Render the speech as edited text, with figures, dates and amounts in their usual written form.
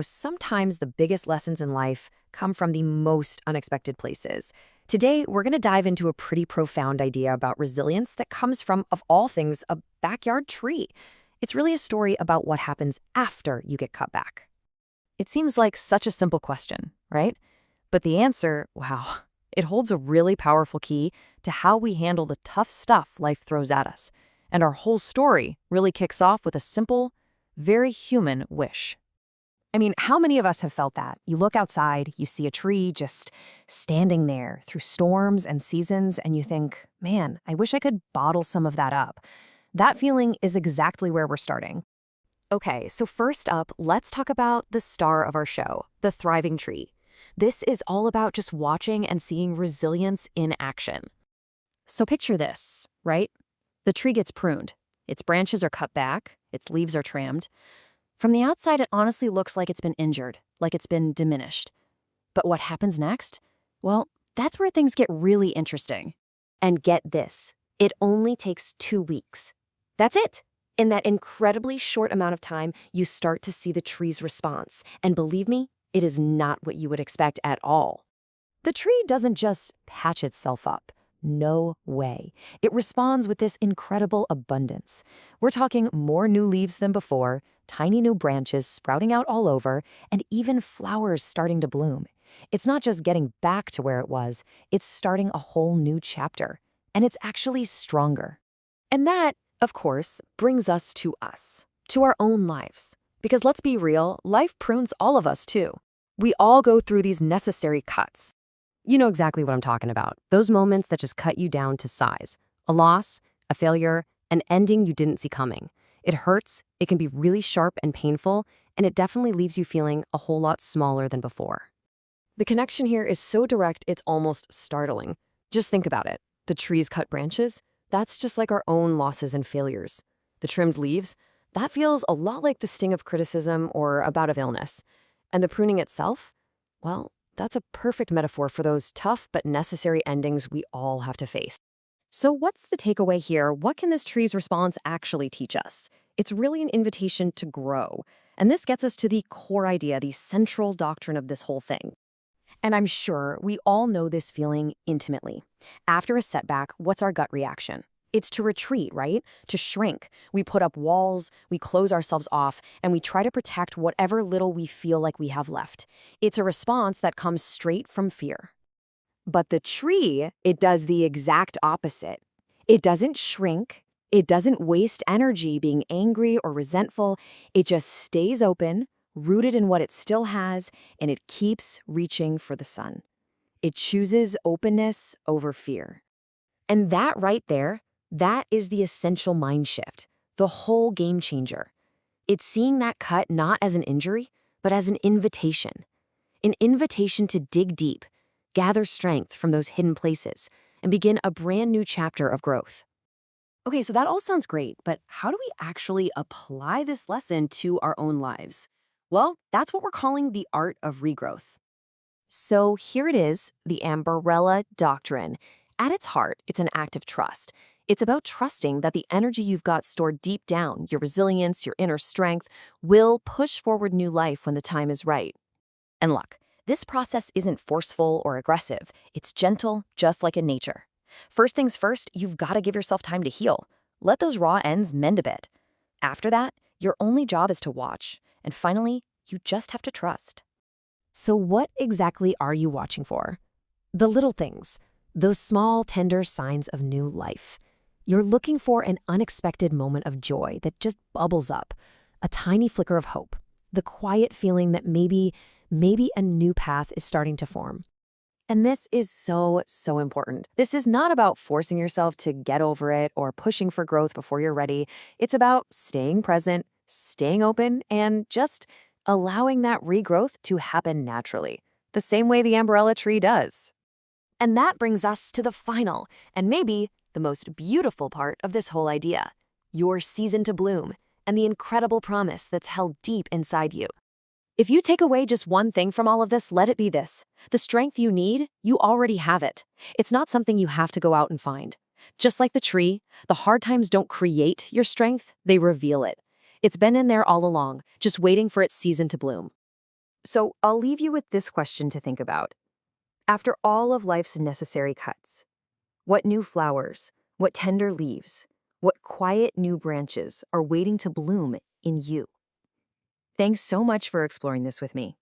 Sometimes the biggest lessons in life come from the most unexpected places. Today, we're going to dive into a pretty profound idea about resilience that comes from, of all things, a backyard tree. It's really a story about what happens after you get cut back. It seems like such a simple question, right? But the answer, wow, it holds a really powerful key to how we handle the tough stuff life throws at us. And our whole story really kicks off with a simple, very human wish. I mean, how many of us have felt that? You look outside, you see a tree just standing there through storms and seasons, and you think, man, I wish I could bottle some of that up. That feeling is exactly where we're starting. Okay, so first up, let's talk about the star of our show, the thriving tree. This is all about just watching and seeing resilience in action. So picture this, right? The tree gets pruned. Its branches are cut back, its leaves are trimmed. From the outside, it honestly looks like it's been injured, like it's been diminished. But what happens next? Well, that's where things get really interesting. And get this, it only takes 2 weeks. That's it. In that incredibly short amount of time, you start to see the tree's response. And believe me, it is not what you would expect at all. The tree doesn't just patch itself up. No way. It responds with this incredible abundance. We're talking more new leaves than before, tiny new branches sprouting out all over, and even flowers starting to bloom. It's not just getting back to where it was, it's starting a whole new chapter. And it's actually stronger. And that, of course, brings us to our own lives. Because let's be real, life prunes all of us too. We all go through these necessary cuts. You know exactly what I'm talking about. Those moments that just cut you down to size. A loss, a failure, an ending you didn't see coming. It hurts, it can be really sharp and painful, and it definitely leaves you feeling a whole lot smaller than before. The connection here is so direct it's almost startling. Just think about it. The tree's cut branches, that's just like our own losses and failures. The trimmed leaves, that feels a lot like the sting of criticism or a bout of illness. And the pruning itself, well, that's a perfect metaphor for those tough but necessary endings we all have to face. So what's the takeaway here? What can this tree's response actually teach us? It's really an invitation to grow. And this gets us to the core idea, the central doctrine of this whole thing. And I'm sure we all know this feeling intimately. After a setback, what's our gut reaction? It's to retreat, right? To shrink. We put up walls, we close ourselves off, and we try to protect whatever little we feel like we have left. It's a response that comes straight from fear. But the tree, it does the exact opposite. It doesn't shrink. It doesn't waste energy being angry or resentful. It just stays open, rooted in what it still has, and it keeps reaching for the sun. It chooses openness over fear. And that right there, that is the essential mind shift, the whole game changer. It's seeing that cut not as an injury, but as an invitation to dig deep, gather strength from those hidden places, and begin a brand new chapter of growth. Okay, so that all sounds great, but how do we actually apply this lesson to our own lives? Well, that's what we're calling the art of regrowth. So here it is, the ambarella doctrine. At its heart, it's an act of trust. It's about trusting that the energy you've got stored deep down, your resilience, your inner strength, will push forward new life when the time is right. And look, this process isn't forceful or aggressive. It's gentle, just like in nature. First things first, you've got to give yourself time to heal. Let those raw ends mend a bit. After that, your only job is to watch. And finally, you just have to trust. So what exactly are you watching for? The little things, those small, tender signs of new life. You're looking for an unexpected moment of joy that just bubbles up, a tiny flicker of hope, the quiet feeling that maybe a new path is starting to form. And this is so important. This is not about forcing yourself to get over it or pushing for growth before you're ready. It's about staying present, staying open, and just allowing that regrowth to happen naturally, the same way the ambarella tree does. And that brings us to the final, and maybe the most beautiful part of this whole idea, your season to bloom, and the incredible promise that's held deep inside you. If you take away just one thing from all of this, let it be this. The strength you need, you already have it. It's not something you have to go out and find. Just like the tree, the hard times don't create your strength, they reveal it. It's been in there all along, just waiting for its season to bloom. So I'll leave you with this question to think about. After all of life's necessary cuts, what new flowers, what tender leaves, what quiet new branches are waiting to bloom in you? Thanks so much for exploring this with me.